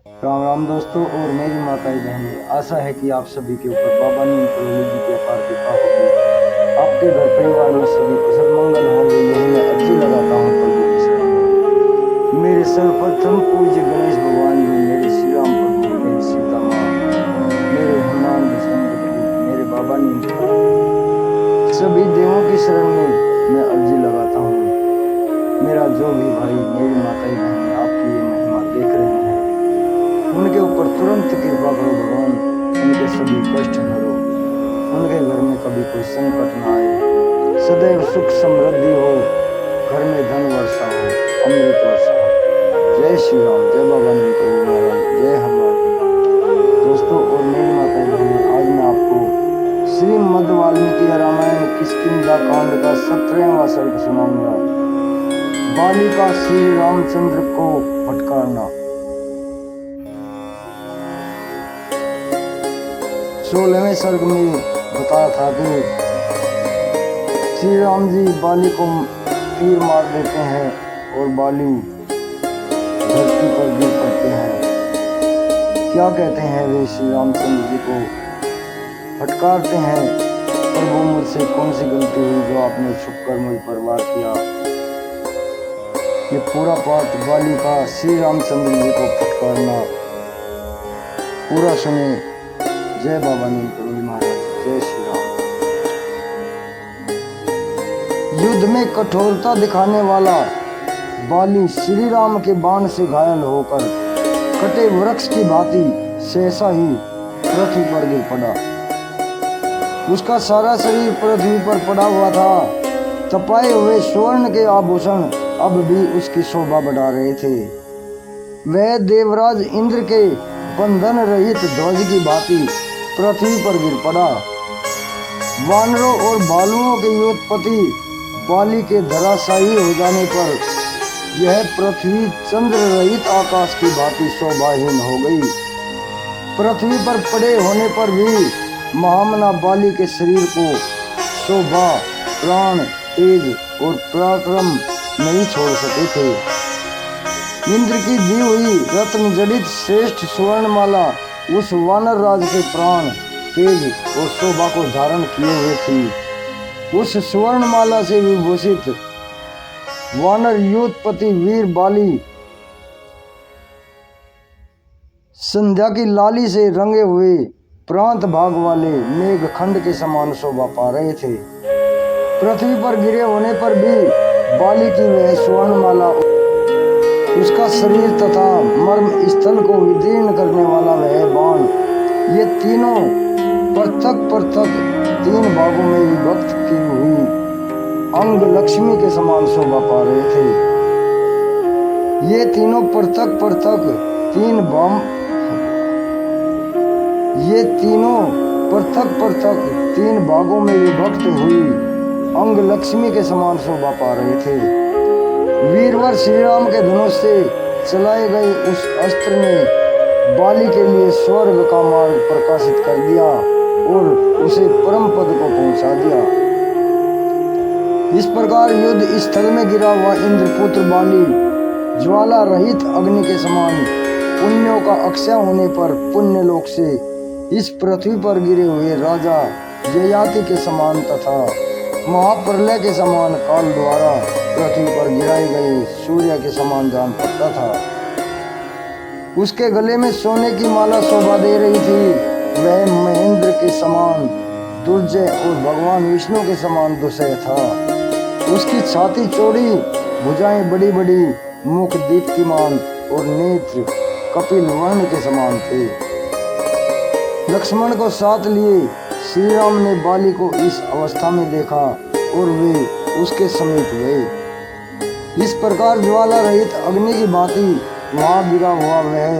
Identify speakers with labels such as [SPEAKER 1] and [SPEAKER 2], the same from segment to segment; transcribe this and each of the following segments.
[SPEAKER 1] राम राम दोस्तों और मेरी माताएं बहनें, आशा है कि आप सभी के ऊपर बाबा नीम करोली जी की अपार कृपा होगी। आपके घर परिवार में सभी कुशल मंगल होंगे, यही मैं अर्जी लगाता हूँ प्रभु की शरण में। मेरे सर्वप्रथम पूज्य गणेश भगवान जी, मेरे श्री राम प्रभु, मेरी सीता माँ, मेरे हनुमान बजरंग बली, मेरे बाबा नीम करोली, सभी देवों की शरण में मैं अर्जी लगाता हूँ। मेरा जो भी भाई, मेरी माताएं बहनें आपकी ये महिमा देख रहे हैं, उनके ऊपर तुरंत कृपा करो भगवान, उनके सभी कष्ट हरो, उनके घर में कभी कोई संकट ना आए, सदैव सुख समृद्धि हो, घर में धन वर्षा हो, अमृत वर्षा हो। जय श्री राम, जय बाबा नीम करोली महाराज, जय हनुमान। दोस्तों और मेरी माताएं बहनें, आज मैं आपको श्रीमद् वाल्मीकि रामायण किष्किंधा कांड का 17वां सर्ग सुनाऊंगा। बाली का श्री रामचंद्र को फटकारना। 16वें सर्ग में बताया था कि श्री राम जी बाली को तीर मार देते हैं और बाली धरती पर गिर पड़ते हैं। क्या कहते हैं वे श्री रामचंद्र जी को? फटकारते हैं, प्रभु मुझसे कौन सी गलती हुई जो आपने छुपकर मुझ पर वार किया। ये पूरा पाठ बाली का श्री रामचंद्र जी को फटकारना पूरा सुने। जय बाबा नीम करोली महाराज, जय श्री राम। युद्ध में कठोरता दिखाने वाला बाली श्री राम के बाण से घायल होकर कटे वृक्ष की भांति सहसा ही पृथ्वी पर गिर पड़ा। उसका सारा शरीर पृथ्वी पर पड़ा हुआ था। तपाए हुए स्वर्ण के आभूषण अब भी उसकी शोभा बढ़ा रहे थे। वह देवराज इंद्र के बंधन रहित ध्वज की भांति पृथ्वी पर गिर पड़ा। वानरों और भालुओं के योत्पत्ति बाली के धराशायी हो जाने पर यह पृथ्वी चंद्र रहित आकाश की भांति शोभाहीन हो गई। पृथ्वी पर पड़े होने पर भी महामना बाली के शरीर को शोभा, प्राण, तेज और पराक्रम नहीं छोड़ सके थे। इंद्र की दी हुई रत्न जड़ित श्रेष्ठ स्वर्णमाला उस वानर राज के प्राण, तेज और शोभा को धारण किए हुए थी। उस स्वर्णमाला से विभूषित वानर योत्पत्ति वीर बाली संध्या की लाली से रंगे हुए प्रांत भाग वाले मेघखंड के समान शोभा पा रहे थे। पृथ्वी पर गिरे होने पर भी बाली की वह स्वर्णमाला, उसका शरीर तथा मर्म स्थल को विदीर्ण करने वाला वह बाण, ये तीनों पृथक पृथक 3 भागों में विभक्त की हुई अंग लक्ष्मी के समान शोभा पा रहे थे। ये तीनों पृथक पृथक 3 भागों में विभक्त हुई अंग लक्ष्मी के समान शोभा पा रहे थे। वीरवर श्री राम के धनुष से चलाए गए उस अस्त्र ने बाली के लिए स्वर्ग का मार्ग प्रकाशित कर दिया और उसे परम पद को पहुंचा दिया। इस प्रकार युद्ध स्थल में गिरा हुआ इंद्रपुत्र बाली ज्वाला रहित अग्नि के समान पुण्यों का अक्षय होने पर पुण्य लोक से इस पृथ्वी पर गिरे हुए राजा ययाति के समान तथा महाप्रलय के समान काल द्वारा पृथ्वी पर गिराए गए सूर्य के समान जान पड़ता था। उसके गले में सोने की माला शोभा दे रही थी। वह महेंद्र के समान दुर्जय और भगवान विष्णु के समान दुसह था। उसकी छाती चौड़ी, भुजाएं बड़ी बड़ी, मुख दीप्तिमान और नेत्र कपिल वर्ण के समान थे। लक्ष्मण को साथ लिए श्री राम ने बाली को इस अवस्था में देखा और वे उसके समीप गए। इस प्रकार ज्वाला रहित अग्नि की भांति वहां गिरा हुआ वह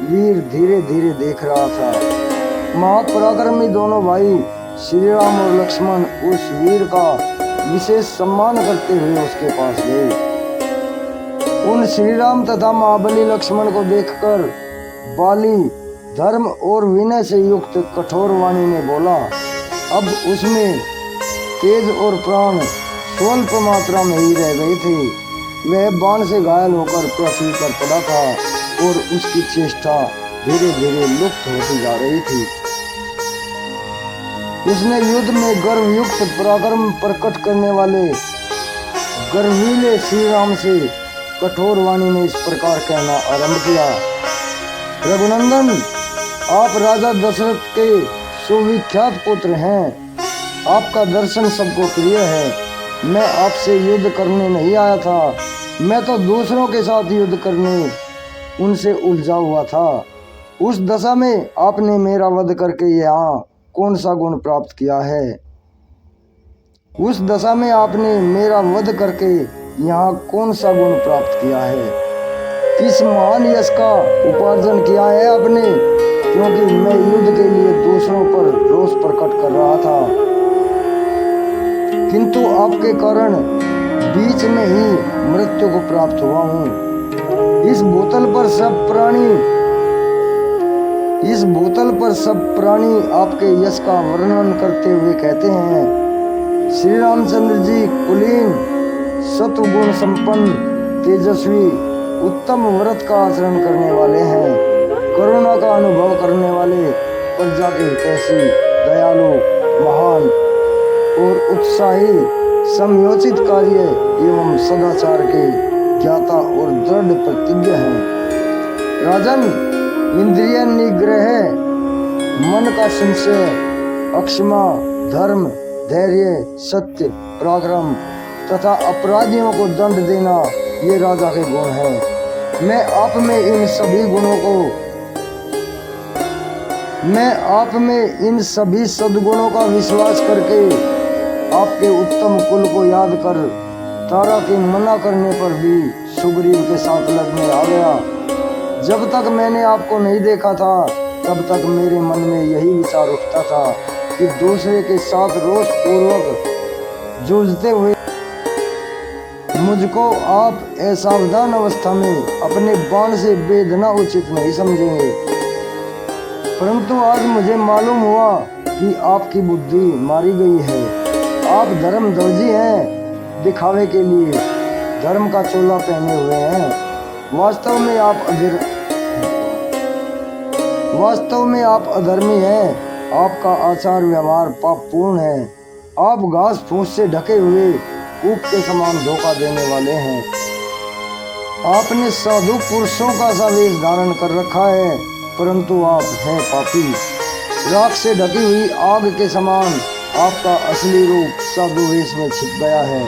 [SPEAKER 1] वीर धीरे धीरे देख रहा था। महापराक्रमी दोनों भाई श्री राम और लक्ष्मण उस वीर का विशेष सम्मान करते हुए उसके पास गए। उन श्री राम तथा महाबली लक्ष्मण को देखकर बाली धर्म और विनय से युक्त कठोर वाणी में बोला। अब उसमें तेज और प्राण स्वल्प मात्रा में ही रह गए थे। वह बाण से घायल होकर पृथ्वी पर पड़ा था। और उसकी चेष्टा धीरे धीरे लुप्त होती जा रही थी। उसने युद्ध में गर्वयुक्त पराक्रम प्रकट करने वाले गर्वीले श्री राम से कठोर वाणी में इस प्रकार कहना आरंभ किया। रघुनंदन, आप राजा दशरथ के सुविख्यात पुत्र हैं। आपका दर्शन सबको प्रिय है। मैं आपसे युद्ध करने नहीं आया था, मैं तो दूसरों के साथ युद्ध करने उनसे उलझा हुआ था। उस दशा में आपने मेरा वध करके यहाँ कौन सा गुण प्राप्त किया है? उस दशा में आपने मेरा वध करके यहाँ कौन सा गुण प्राप्त किया है? किस महान यश का उपार्जन किया है आपने? क्योंकि मैं युद्ध के लिए दूसरों पर रोष प्रकट कर रहा था, किंतु आपके कारण बीच में ही मृत्यु को प्राप्त हुआ हूँ। इस भूतल पर सब प्राणी आपके यश का वर्णन करते हुए कहते हैं, श्री रामचंद्र जी कुलीन, सत्वगुण संपन्न, तेजस्वी, उत्तम व्रत का आचरण करने वाले हैं, करुणा का अनुभव करने वाले, प्रजा के हितैषी, दयालु, महान और उत्साही, समयोचित कार्य एवं सदाचार के ज्ञाता और दृढ़ प्रतिज्ञ हैं। राजन, इंद्रिय निग्रह, मन का संशय, अक्षमा, धर्म, धैर्य, सत्य, पराक्रम तथा अपराधियों को दंड देना ये राजा के गुण हैं। मैं आप में इन सभी सद्गुणों का विश्वास करके आपके उत्तम कुल को याद कर तारा के मना करने पर भी सुग्रीव के साथ लड़ने आ गया। जब तक मैंने आपको नहीं देखा था तब तक मेरे मन में यही विचार उठता था कि दूसरे के साथ रोष पूर्वक जूझते हुए मुझको आप असावधान अवस्था में अपने बाण से बेधना उचित नहीं समझेंगे, परंतु आज मुझे मालूम हुआ कि आपकी बुद्धि मारी गई है। आप धर्मध्वजी हैं, दिखावे के लिए धर्म का चोला पहने हुए हैं। वास्तव में आप अधर्मी हैं। आपका आचार व्यवहार पापपूर्ण है। आप घास फूस से ढके हुए कूप के समान धोखा देने वाले हैं। आपने साधु पुरुषों का सा वेश धारण कर रखा है, परंतु आप हैं पापी। राख से ढकी हुई आग के समान आपका असली रूप साधु वेश में छिप गया है।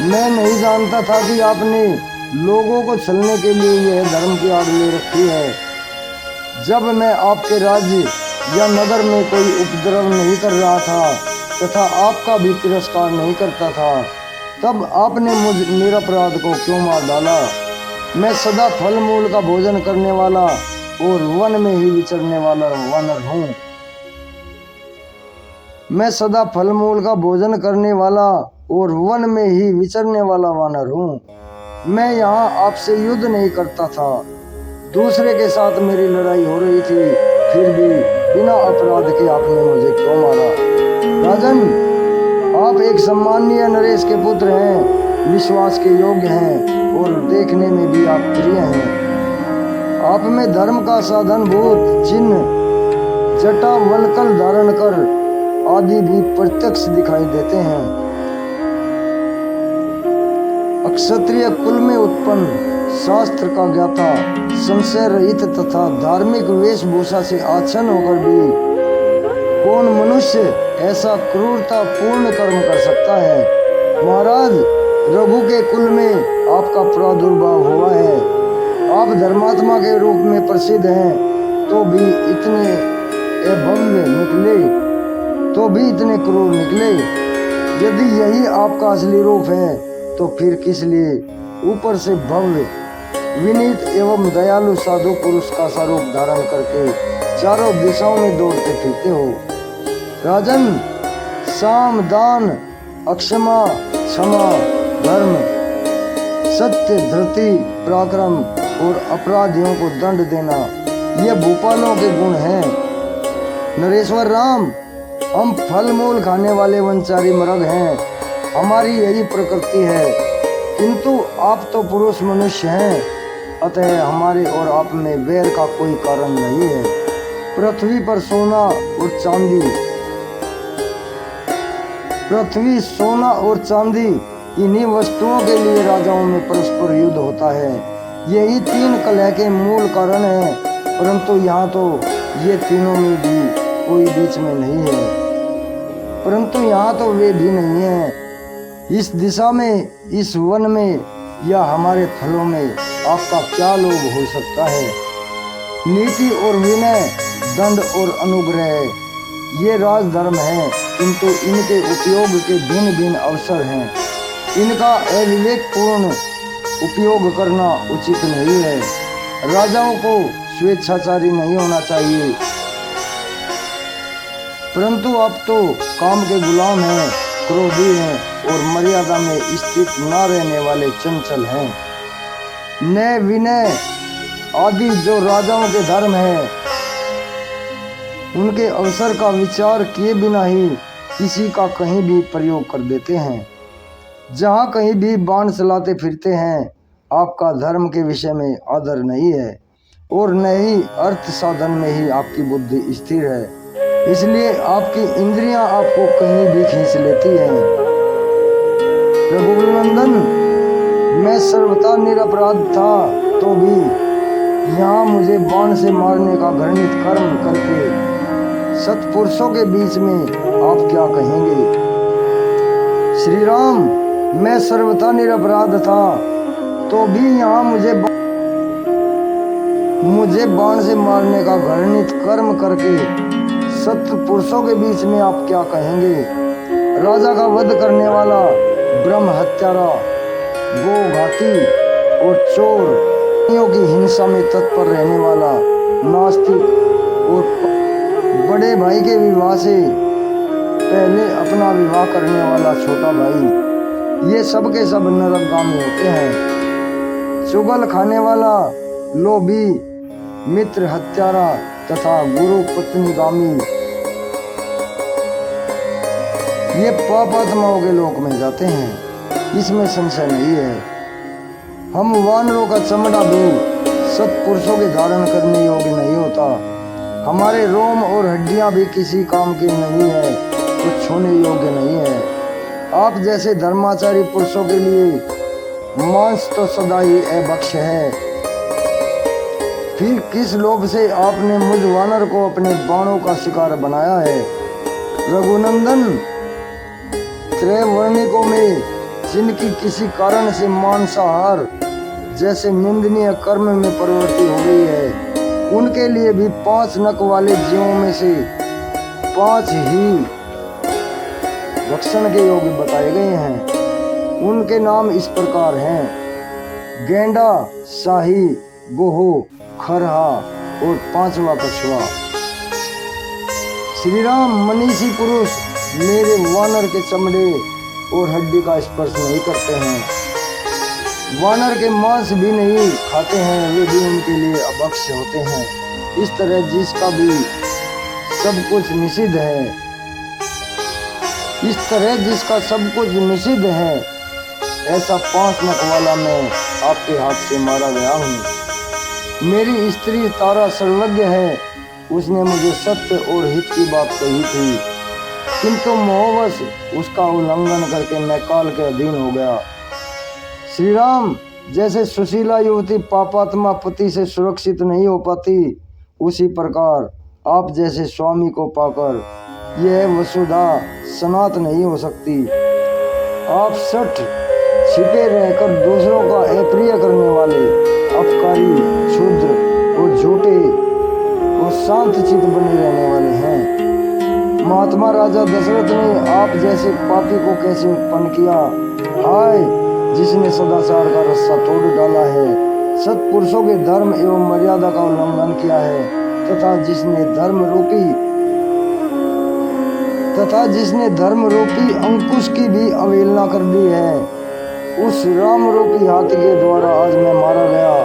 [SPEAKER 1] मैं नहीं जानता था कि आपने लोगों को छलने के लिए यह धर्म की आग ले रखी है। जब मैं आपके राज्य या नगर में कोई उपद्रव नहीं कर रहा था तथा आपका भी तिरस्कार नहीं करता था, तब आपने मुझ निरपराध को क्यों मार डाला? मैं सदा फल मूल का भोजन करने वाला और वन में ही विचरने वाला वानर हूँ। मैं सदा फल मूल का भोजन करने वाला और वन में ही विचरने वाला वानर हूँ। मैं यहाँ आपसे युद्ध नहीं करता था, दूसरे के साथ मेरी लड़ाई हो रही थी, फिर भी बिना अपराध के आपने मुझे क्यों मारा? राजन, आप एक सम्मानीय नरेश के पुत्र हैं, विश्वास के योग्य हैं और देखने में भी आप प्रिय हैं। आप में धर्म का साधनभूत चिन्ह, जटा वलकल धारण कर आदि भी प्रत्यक्ष दिखाई देते हैं। क्षत्रिय कुल में उत्पन्न, शास्त्र का ज्ञाता, संशय रहित तथा धार्मिक वेशभूषा से आच्छन्न होकर भी कौन मनुष्य ऐसा क्रूरता पूर्ण कर्म कर सकता है? महाराज, रघु के कुल में आपका प्रादुर्भाव हुआ है। आप धर्मात्मा के रूप में प्रसिद्ध हैं, तो भी इतने अभव्य निकले, तो भी इतने क्रूर निकले। यदि यही आपका असली रूप है तो फिर किस लिए ऊपर से भव्य, विनीत एवं दयालु साधु पुरुष का स्वरूप धारण करके चारों दिशाओं में दौड़ते फिरते हो? राजन, साम, दान, अक्षमा, क्षमा, धर्म, सत्य, धृति, पराक्रम और अपराधियों को दंड देना, ये भूपालों के गुण हैं। नरेश्वर राम, हम फल मूल खाने वाले वंचारी मृग हैं, हमारी यही प्रकृति है, किंतु आप तो पुरुष मनुष्य हैं, अतः हमारे और आप में वैर का कोई कारण नहीं है। पृथ्वी पर सोना और चांदी इन्हीं वस्तुओं के लिए राजाओं में परस्पर युद्ध होता है। यही तीन कलह के मूल कारण है, परंतु यहाँ तो ये तीनों में भी कोई बीच में नहीं है, परंतु यहाँ तो वे भी नहीं है। इस दिशा में, इस वन में या हमारे फलों में आपका क्या लोभ हो सकता है? नीति और विनय, दंड और अनुग्रह ये राजधर्म है, किंतु इनके उपयोग के भिन्न भिन्न अवसर हैं। इनका अविवेकपूर्ण उपयोग करना उचित नहीं है। राजाओं को स्वेच्छाचारी नहीं होना चाहिए, परंतु आप तो काम के गुलाम हैं, क्रोधी हैं और मर्यादा में स्थित न रहने वाले चंचल हैं। न्याय विनय आदि जो राजाओं के धर्म है, उनके अवसर का विचार किए बिना ही किसी का कहीं भी प्रयोग कर देते हैं। जहाँ कहीं भी बाण चलाते फिरते हैं, आपका धर्म के विषय में आदर नहीं है और न ही अर्थ साधन में ही आपकी बुद्धि स्थिर है। इसलिए आपकी इंद्रियां आपको कहीं भी खींच लेती हैं। रघुनंदन, मैं सर्वथा निरपराध था तो भी यहाँ मुझे बाण से मारने का घृणित कर्म करके सत्पुरुषों के बीच में आप क्या कहेंगे? श्री राम, मैं सर्वथा निरपराध था तो भी यहाँ मुझे बाण से मारने का घृणित कर्म करके सत्पुरुषों के बीच में आप क्या कहेंगे? राजा का वध करने वाला, ब्रह्म हत्यारा, गोघाती और चोर की हिंसा में तत्पर रहने वाला, नास्तिक और बड़े भाई के विवाह से पहले अपना विवाह करने वाला छोटा भाई, ये सब के सब नरकगामी होते हैं। चुगल खाने वाला, लोभी, मित्र हत्यारा तथा गुरु पत्नीगामी ये पापात्माओं के लोक में जाते हैं, इसमें संशय नहीं है। हम वानरों का चमड़ा भी सत्पुरुषों के धारण करने योग्य नहीं होता। हमारे रोम और हड्डियां भी किसी काम की नहीं है, तो छूने योग्य नहीं है। आप जैसे धर्माचारी पुरुषों के लिए मांस तो सदा ही अभक्ष्य है। फिर किस लोभ से आपने मुझ वानर को अपने बाणों का शिकार बनाया है? रघुनंदन, त्रैवर्णिकों में जिनकी किसी कारण से मांसाहार जैसे निंदनीय कर्म में प्रवृत्ति हो गई है, उनके लिए भी 5 नख वाले जीवों में से 5 ही भक्षण के योग्य बताए गए हैं। उनके नाम इस प्रकार हैं: गेंडा, शाही, गोहो, खरहा और 5वां कछुआ। श्री राम, मनीषी पुरुष मेरे वानर के चमड़े और हड्डी का स्पर्श नहीं करते हैं, वानर के मांस भी नहीं खाते हैं, वे भी उनके लिए अभक्ष्य होते हैं। इस तरह जिसका भी सब कुछ निषिद्ध है, ऐसा 5 नख वाला मैं आपके हाथ से मारा गया हूँ। मेरी स्त्री तारा सर्वज्ञ है, उसने मुझे सत्य और हित की बात कही थी, किंतु मोहवश उसका उल्लंघन करके मैं काल के अधीन हो गया। श्री राम, जैसे सुशीला युवती पापात्मा पति से सुरक्षित नहीं हो पाती, उसी प्रकार आप जैसे स्वामी को पाकर यह वसुधा सनात नहीं हो सकती। आप सठ छिपे रहकर दूसरों का अप्रिय करने वाले, अपकारी, क्षुद्र और झूठे और शांत चित्त बने रहने वाले हैं। महात्मा राजा दशरथ ने आप जैसे पापी को कैसे उत्पन्न किया? हाय, जिसने सदाचार का रस्सा तोड़ डाला है, सत्पुरुषों के धर्म एवं मर्यादा का उल्लंघन किया है, तथा जिसने धर्म रूपी अंकुश की भी अवहेलना कर दी है, उस राम रूपी हाथी के द्वारा आज मैं मारा गया।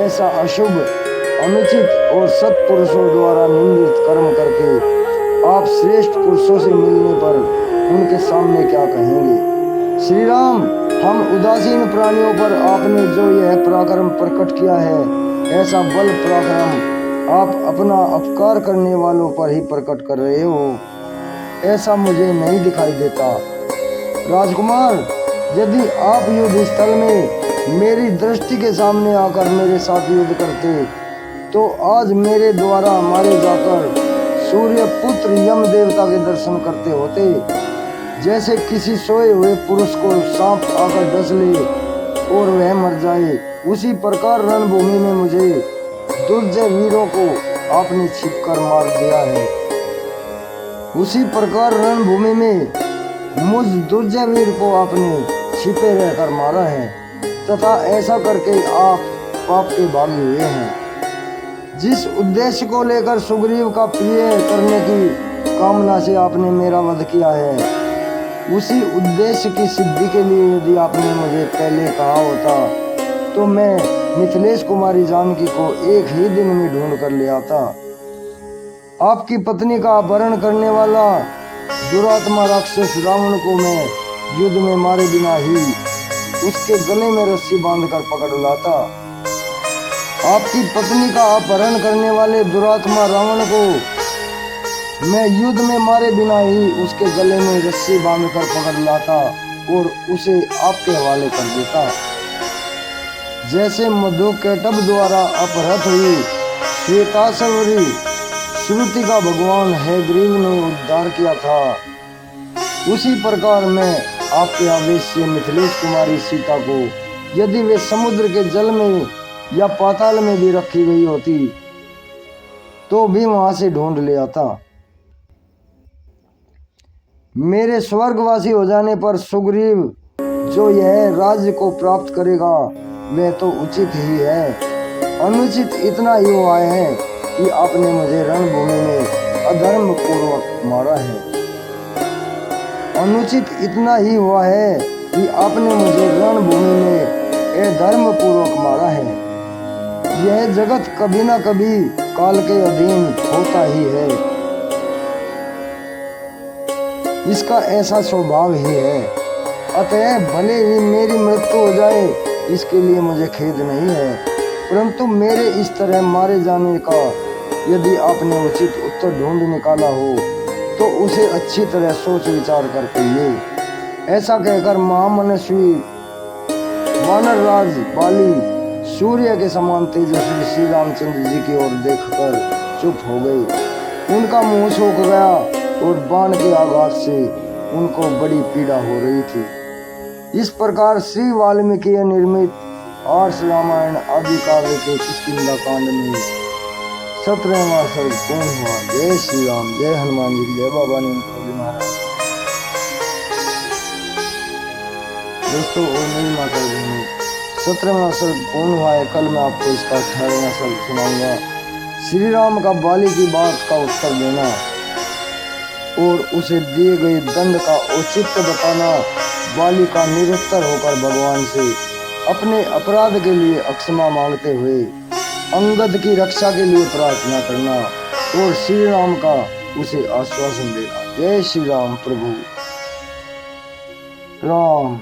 [SPEAKER 1] ऐसा अशुभ, अनुचित और सत्पुरुषों द्वारा निंदित कर्म करके आप श्रेष्ठ पुरुषों से मिलने पर उनके सामने क्या कहेंगे? श्री राम, हम उदासीन प्राणियों पर आपने जो यह पराक्रम प्रकट किया है, ऐसा बल पराक्रम आप अपना अपकार करने वालों पर ही प्रकट कर रहे हो, ऐसा मुझे नहीं दिखाई देता। राजकुमार, यदि आप युद्ध स्थल में मेरी दृष्टि के सामने आकर मेरे साथ युद्ध करते तो आज मेरे द्वारा मारे जाकर सूर्य पुत्र यम देवता के दर्शन करते होते। जैसे किसी सोए हुए पुरुष को सांप आकर डस ले और वह मर जाए, उसी प्रकार रणभूमि में मुझे दुर्जय वीरों को आपने छिपकर मार दिया है। उसी प्रकार रणभूमि में मुझ दुर्जय वीर को आपने छिपे रहकर मारा है तथा ऐसा करके आप पाप के भागी हुए हैं। जिस उद्देश्य को लेकर सुग्रीव का प्रिय करने की कामना से आपने मेरा वध किया है, उसी उद्देश्य की सिद्धि के लिए यदि आपने मुझे पहले कहा होता तो मैं मिथिलेश कुमारी जानकी को एक ही दिन में ढूंढ कर ले आता। आपकी पत्नी का अपहरण करने वाला दुरात्मा राक्षस रावण को मैं युद्ध में मारे बिना ही उसके गले में रस्सी बांधकर पकड़ लाता। आपकी पत्नी का अपहरण करने वाले दुरात्मा रावण को मैं युद्ध में मारे बिना ही उसके गले में रस्सी बांधकर पकड़ लाता और उसे आपके हवाले कर देता। जैसे मधुकैटभ द्वारा अपहृत हुई श्वेताश्वरी श्रुति का भगवान हयग्रीव ने उद्धार किया था, उसी प्रकार मैं आपके आदेश से मिथिलेश कुमारी सीता को यदि वे समुद्र के जल में या पाताल में भी रखी गई होती तो भी वहां से ढूंढ ले आता। मेरे स्वर्गवासी हो जाने पर सुग्रीव जो यह राज्य को प्राप्त करेगा वह तो उचित ही है। अनुचित इतना ही हुआ है कि आपने मुझे रणभूमि में अधर्म पूर्वक मारा है। अनुचित इतना ही हुआ है कि आपने मुझे रणभूमि में अधर्म पूर्वक मारा है। यह जगत कभी ना कभी काल के अधीन होता ही है, इसका ऐसा स्वभाव ही है। अतः भले ही मेरी मृत्यु हो जाए, इसके लिए मुझे खेद नहीं है, परंतु मेरे इस तरह मारे जाने का यदि आपने उचित उत्तर ढूंढ निकाला हो तो उसे अच्छी तरह सोच विचार कर कहिए। ऐसा कहकर महामनस्वी वानरराज बाली सूर्य के समान तेजस्वी श्री रामचंद्र जी की ओर देखकर चुप हो गए। उनका मुंह सूख गया और बाण के आघात से उनको बड़ी पीड़ा हो रही थी। इस प्रकार श्री वाल्मीकि निर्मित आर्ष रामायण आदि काव्य के किष्किंधा कांड में 17वां सर्ग पूर्ण हुआ। जय श्री राम, जय हनुमान जी, जय बाबा नीम महाराज। दोस्तों और मेरी माता बहनों, 17वां सर्ग पूर्ण हुआ है। कल मैं आपको इसका 18वां सर्ग सुनाऊंगा। श्री राम का बाली की बात का उत्तर देना और उसे दिए गए दंड का औचित्य बताना, बाली का निरुत्तर होकर भगवान से अपने अपराध के लिए अक्षमा मांगते हुए अंगद की रक्षा के लिए प्रार्थना करना और श्री राम का उसे आश्वासन देना। जय श्री राम, प्रभु राम।